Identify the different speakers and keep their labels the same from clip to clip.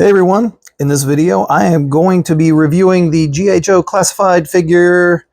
Speaker 1: Hey everyone, in this video I am going to be reviewing the GHO classified figure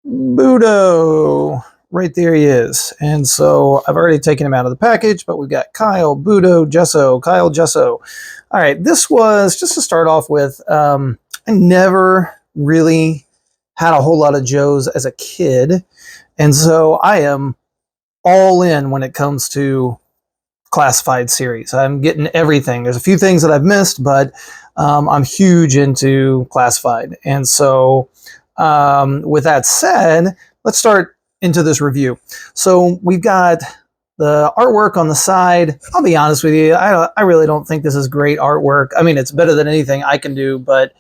Speaker 1: Budo. Right there he is. And so I've already taken him out of the package, but we've got Kyle, Budo, Gesso, Kyle, Gesso. All right, this was, just to start off with, I never really had a whole lot of Joes as a kid. And so I am all in when it comes to classified series. I'm getting everything. There's a few things that I've missed, but I'm huge into classified. And so with that said, let's start into this review. So we've got the artwork on the side. I'll be honest with you, I really don't think this is great artwork. I mean, it's better than anything I can do, but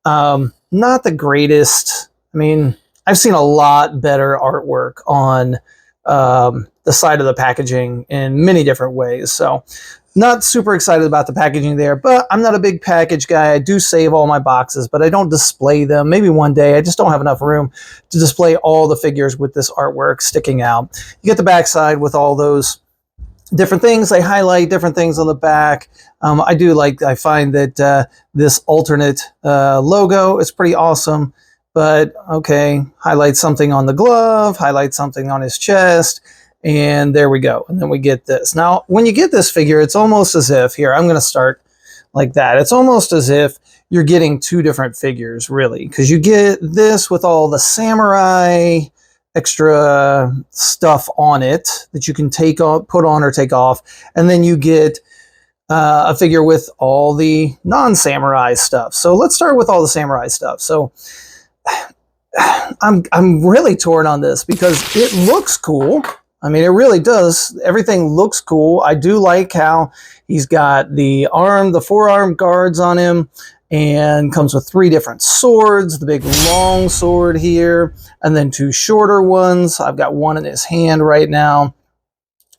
Speaker 1: not the greatest. I mean, I've seen a lot better artwork on the side of the packaging in many different ways. So not super excited about the packaging there, but I'm not a big package guy. I do save all my boxes, but I don't display them. Maybe one day. I just don't have enough room to display all the figures with this artwork sticking out. You get the back side with all those different things. They highlight different things on the back. I find that this alternate logo is pretty awesome. But okay, highlight something on the glove, highlight something on his chest, and there we go. And then we get this. Now, when you get this figure, it's almost as if, here, I'm going to start like that. It's almost as if you're getting two different figures, really, because you get this with all the samurai extra stuff on it that you can take on, put on or take off, and then you get a figure with all the non-samurai stuff. So let's start with all the samurai stuff. So I'm really torn on this because it looks cool. I mean, it really does. Everything looks cool. I do like how he's got the forearm guards on him, and comes with 3 different swords, the big long sword here, and then 2 shorter ones. I've got one in his hand right now,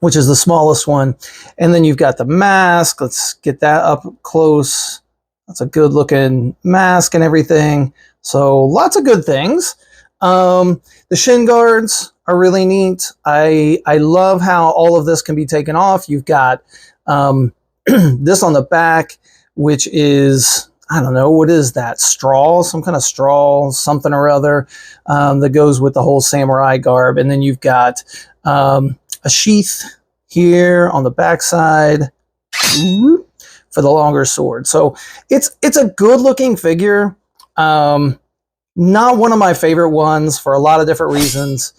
Speaker 1: which is the smallest one. And then you've got the mask. Let's get that up close. That's a good looking mask and everything. So lots of good things. The shin guards are really neat. I love how all of this can be taken off. You've got this on the back, which is, I don't know, what is that? Straw, some kind of straw, something or other, that goes with the whole samurai garb. And then you've got a sheath here on the back side for the longer sword. So it's a good looking figure. Not one of my favorite ones for a lot of different reasons,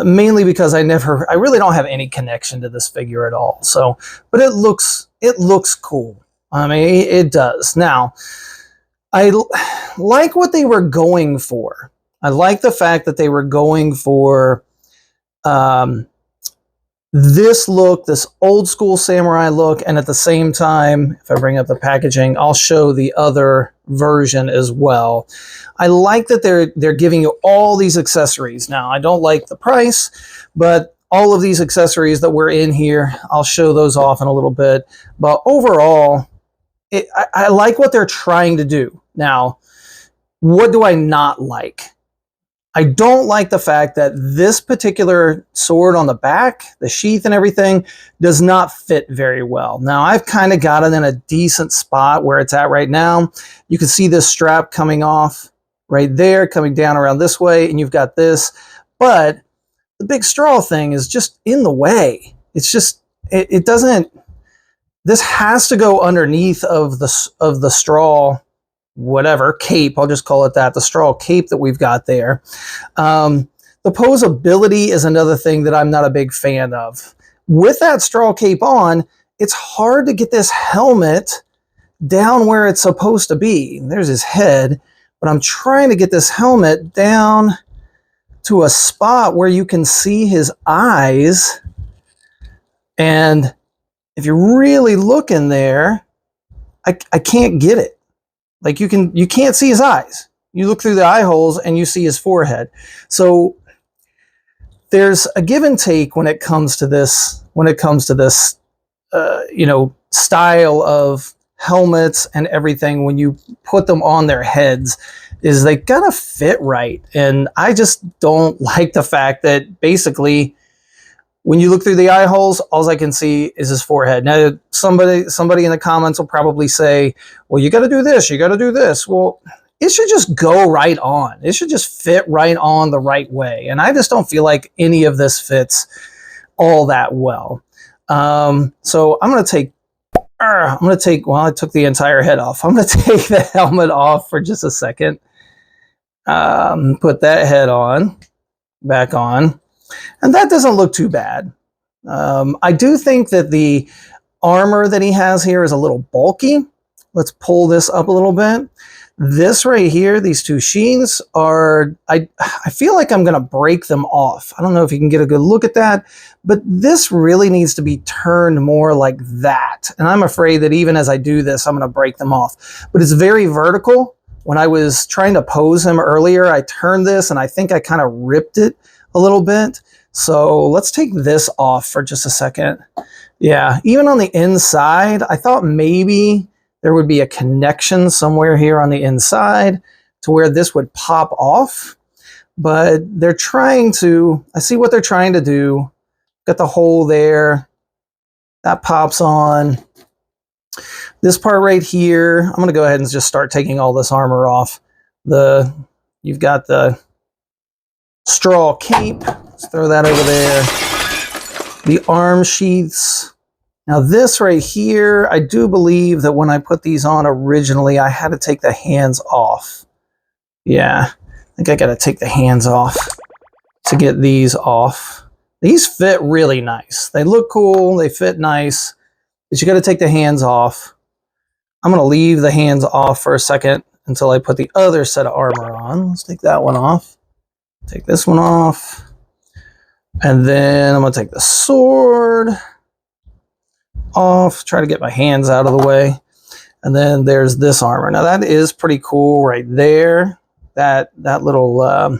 Speaker 1: mainly because I really don't have any connection to this figure at all. So, but it looks cool. I mean, it does. Now, I like what they were going for. I like the fact that they were going for this look, this old school samurai look, and at the same time, if I bring up the packaging, I'll show the other version as well. I like that they're giving you all these accessories. Now, I don't like the price, but all of these accessories that were in here, I'll show those off in a little bit. But overall, I like what they're trying to do. Now, what do I not like? I don't like the fact that this particular sword on the back, the sheath and everything, does not fit very well. Now, I've kind of got it in a decent spot where it's at right now. You can see this strap coming off right there, coming down around this way, and you've got this. But the big straw thing is just in the way. It's just, it doesn't, this has to go underneath of the straw, whatever, cape, I'll just call it that, the straw cape that we've got there. The posability is another thing that I'm not a big fan of. With that straw cape on, it's hard to get this helmet down where it's supposed to be. There's his head, but I'm trying to get this helmet down to a spot where you can see his eyes. And if you really look in there, I can't get it. Like you can't see his eyes. You look through the eye holes and you see his forehead. So there's a give and take when it comes to this, style of helmets and everything. When you put them on their heads, is they gotta fit right. And I just don't like the fact that basically When you look through the eye holes, all I can see is his forehead. Now, somebody in the comments will probably say, well, you got to do this, you got to do this. Well, it should just go right on. It should just fit right on the right way. And I just don't feel like any of this fits all that well. So I'm going to take, well, I took the entire head off. I'm going to take the helmet off for just a second. Put that head on, back on. And that doesn't look too bad. I do think that the armor that he has here is a little bulky. Let's pull this up a little bit. This right here, these two sheens are, I feel like I'm going to break them off. I don't know if you can get a good look at that, but this really needs to be turned more like that. And I'm afraid that even as I do this, I'm going to break them off. But it's very vertical. When I was trying to pose him earlier, I turned this and I think I kind of ripped it a little bit. So let's take this off for just a second. Yeah, even on the inside, I thought maybe there would be a connection somewhere here on the inside to where this would pop off. But they're trying to, I see what they're trying to do. Got the hole there. That pops on. This part right here, I'm going to go ahead and just start taking all this armor off. You've got the straw cape. Let's throw that over there. The arm sheaths. Now this right here, I do believe that when I put these on originally, I had to take the hands off. Yeah, I think I got to take the hands off to get these off. These fit really nice. They look cool, they fit nice, but you got to take the hands off. I'm going to leave the hands off for a second until I put the other set of armor on. Let's take that one off. Take this one off. And then I'm going to take the sword off, try to get my hands out of the way. And then there's this armor. Now that is pretty cool right there. That little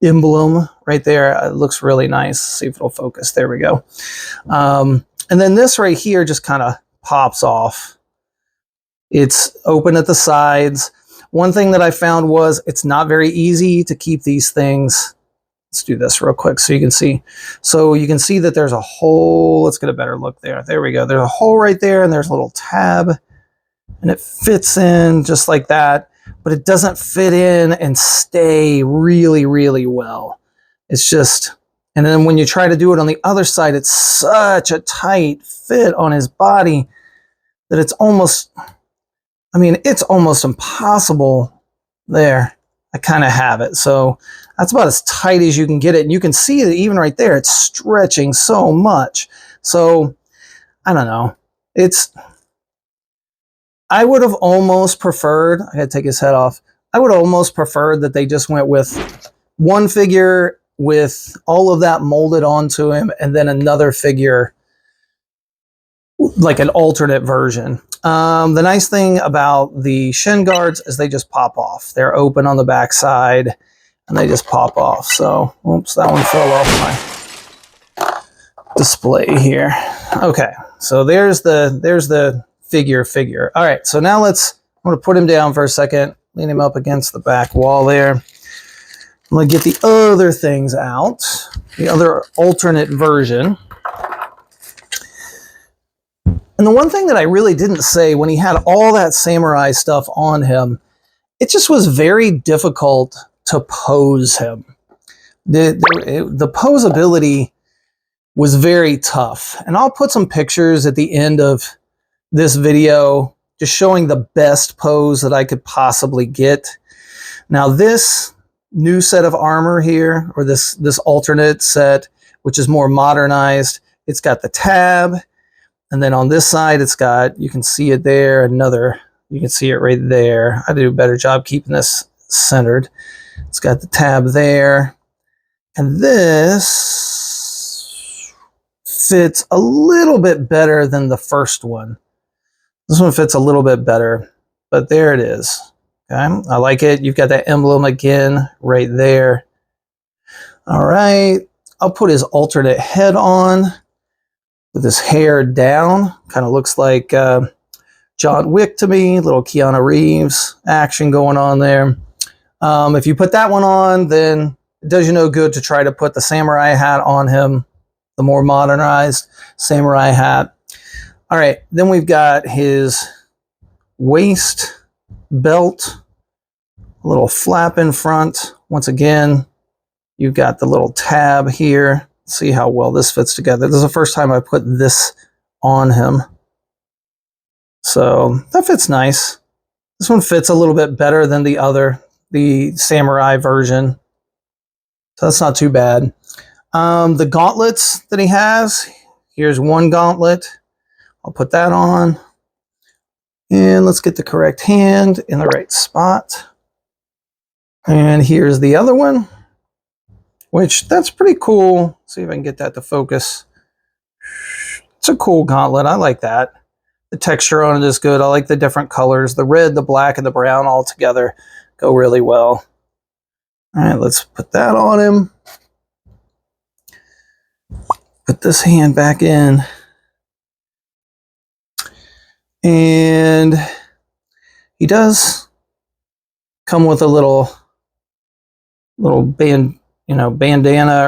Speaker 1: emblem right there, it looks really nice. See if it'll focus. There we go. And then this right here just kind of pops off. It's open at the sides. One thing that I found was it's not very easy to keep these things. Let's do this real quick so you can see. So you can see that there's a hole. Let's get a better look there. There we go. There's a hole right there and there's a little tab and it fits in just like that, but it doesn't fit in and stay really, really well. It's just, and then when you try to do it on the other side, it's such a tight fit on his body that it's almost, I mean, it's almost impossible. There, I kind of have it. So that's about as tight as you can get it. And you can see that even right there, it's stretching so much. So I don't know. I would have almost preferred, I gotta take his head off. I would almost prefer that they just went with one figure with all of that molded onto him and then another figure, like an alternate version. The nice thing about the shin guards is they just pop off. They're open on the back side and they just pop off. So, oops, that one fell off my display here. Okay, so there's the figure. All right, so now I'm going to put him down for a second, lean him up against the back wall there. I'm going to get the other things out, the other alternate version. And the one thing that I really didn't say when he had all that samurai stuff on him, it just was very difficult to pose him. The posability was very tough. And I'll put some pictures at the end of this video just showing the best pose that I could possibly get. Now this new set of armor here, or this alternate set, which is more modernized, it's got the tab. And then on this side, it's got, you can see it there, you can see it right there. I do a better job keeping this centered. It's got the tab there. And this fits a little bit better than the first one. This one fits a little bit better, but there it is. Okay, I like it. You've got that emblem again right there. All right, I'll put his alternate head on. With his hair down, kind of looks like John Wick to me, little Keanu Reeves action going on there. If you put that one on, then it does you no good to try to put the samurai hat on him. the more modernized samurai hat. All right, then we've got his waist belt, a little flap in front. Once again, you've got the little tab here. See how well this fits together. This is the first time I put this on him. So that fits nice. This one fits a little bit better than the samurai version. So that's not too bad. The gauntlets that he has, here's one gauntlet. I'll put that on. And let's get the correct hand in the right spot. And here's the other one, which that's pretty cool. See if I can get that to focus. It's a cool gauntlet. I like that. The texture on it is good. I like the different colors. The red, the black, and the brown all together go really well. All right, let's put that on him. Put this hand back in. And he does come with a little bandana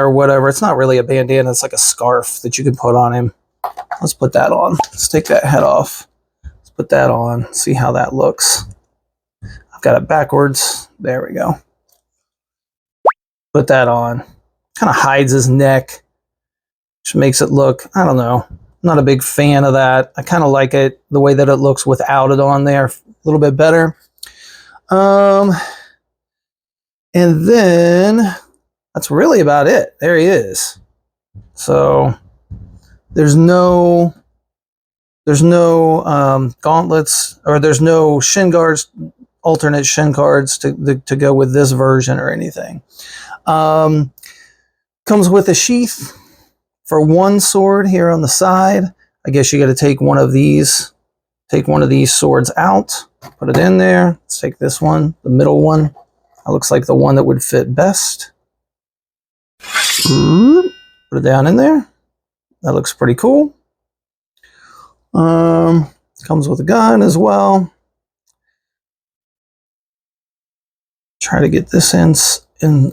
Speaker 1: or whatever. It's not really a bandana. It's like a scarf that you can put on him. Let's put that on. Let's take that head off. Let's put that on. See how that looks. I've got it backwards. There we go. Put that on. Kind of hides his neck, which makes it look, I don't know. I'm not a big fan of that. I kind of like it the way that it looks without it on there a little bit better. And then that's really about it. There he is. So there's no gauntlets, or there's no shin guards, alternate shin guards to go with this version or anything. Comes with a sheath for one sword here on the side. I guess you got to take one of these swords out, put it in there. Let's take this one, the middle one. That looks like the one that would fit best. Put it down in there. That looks pretty cool. Comes with a gun as well. Try to get this in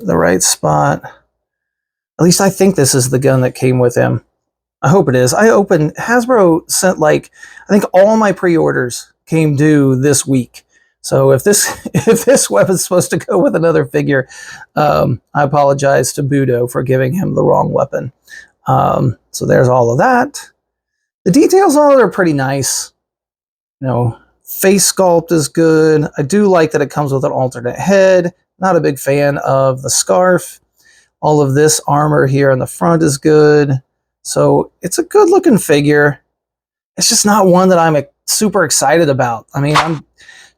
Speaker 1: the right spot. At least I think this is the gun that came with him. I hope it is. Hasbro sent I think all my pre-orders came due this week. So if this weapon's supposed to go with another figure, I apologize to Budo for giving him the wrong weapon. So there's all of that. The details on it are pretty nice. Face sculpt is good. I do like that it comes with an alternate head. Not a big fan of the scarf. All of this armor here on the front is good. So it's a good looking figure. It's just not one that I'm super excited about. I mean, I'm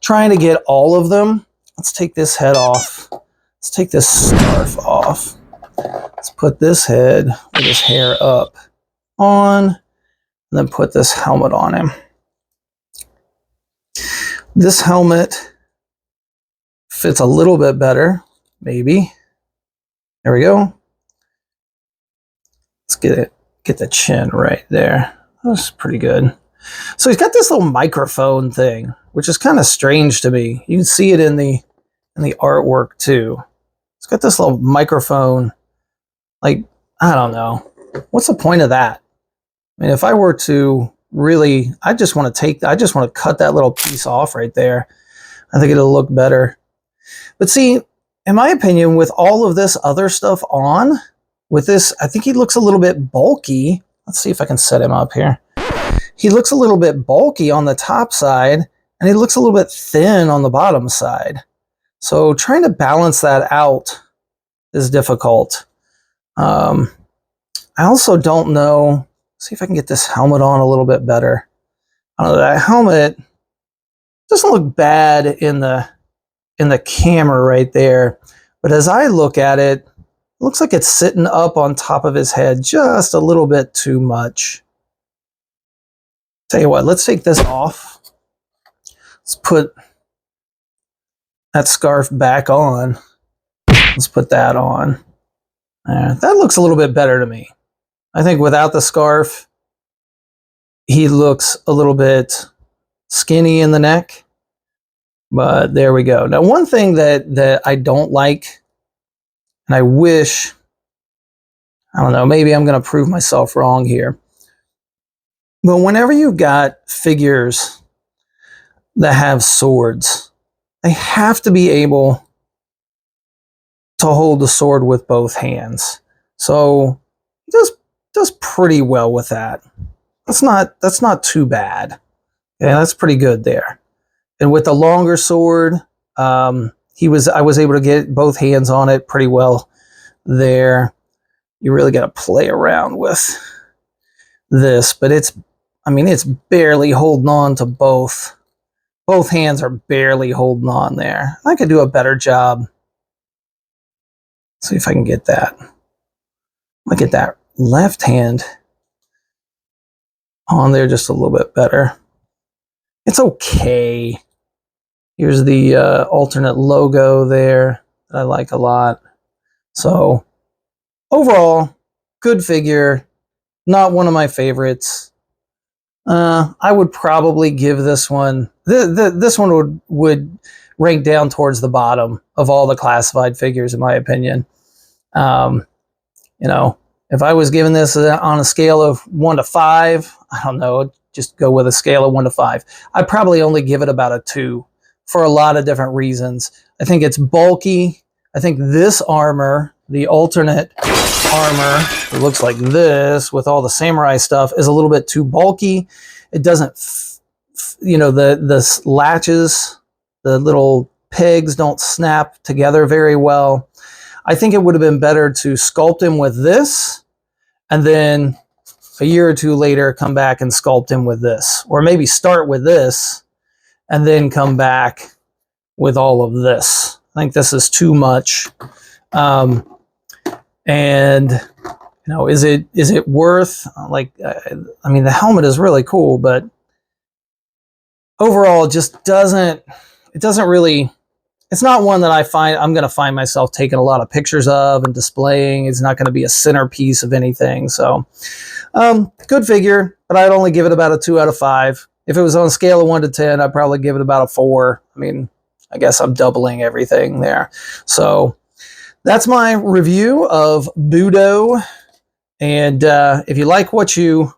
Speaker 1: trying to get all of them. Let's take this head off. Let's take this scarf off. Let's put this head with his hair up on, and then put this helmet on him. This helmet fits a little bit better, maybe. There we go. Let's get the chin right there. That's pretty good. So he's got this little microphone thing, which is kind of strange to me. You can see it in the artwork too. It's got this little microphone. I don't know. What's the point of that? I mean, if I were to really, I just want to cut that little piece off right there. I think it'll look better. But see, in my opinion, with all of this other stuff on, with this, I think he looks a little bit bulky. Let's see if I can set him up here. He looks a little bit bulky on the top side, and he looks a little bit thin on the bottom side. So trying to balance that out is difficult. I also don't know. See if I can get this helmet on a little bit better. I don't know, that helmet doesn't look bad in the camera right there, but as I look at it, it looks like it's sitting up on top of his head just a little bit too much. Tell you what, let's take this off. Let's put that scarf back on. Let's put that on. That looks a little bit better to me. I think without the scarf, he looks a little bit skinny in the neck. But there we go. Now, one thing that I don't like, and I wish, I don't know, maybe I'm going to prove myself wrong here. But whenever you've got figures that have swords, they have to be able to hold the sword with both hands. So he does pretty well with that. That's not too bad. Yeah, that's pretty good there. And with the longer sword, I was able to get both hands on it pretty well there. You really got to play around with this, but it's barely holding on to both. Both hands are barely holding on there. I could do a better job. See if I can get that. I'll get that left hand on there just a little bit better. It's okay. Here's the alternate logo there that I like a lot. So overall, good figure. Not one of my favorites. I would probably give this one. This one would rank down towards the bottom of all the classified figures, in my opinion. You know, if I was giving this on a scale of 1 to 5, I don't know, just go with a scale of 1 to 5. I'd probably only give it about a 2 for a lot of different reasons. I think it's bulky. I think this armor, the alternate armor, it looks like this with all the samurai stuff, is a little bit too bulky. It doesn't, you know, the latches, the little pegs don't snap together very well. I think it would have been better to sculpt him with this, and then a year or two later come back and sculpt him with this. Or maybe start with this, and then come back with all of this. I think this is too much. And, you know, is it worth, like, I mean, the helmet is really cool, but overall it just doesn't really, it's not one that I'm going to find myself taking a lot of pictures of and displaying. It's not going to be a centerpiece of anything. So, good figure, but I'd only give it about a 2 out of 5. If it was on a scale of 1 to 10, I'd probably give it about a 4. I mean, I guess I'm doubling everything there. So that's my review of Budo. And if you like what you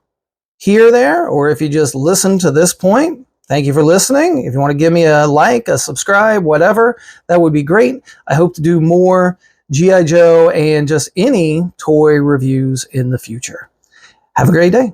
Speaker 1: hear there, or if you just listen to this point, thank you for listening. If you want to give me a like, a subscribe, whatever, that would be great. I hope to do more G.I. Joe and just any toy reviews in the future. Have a great day.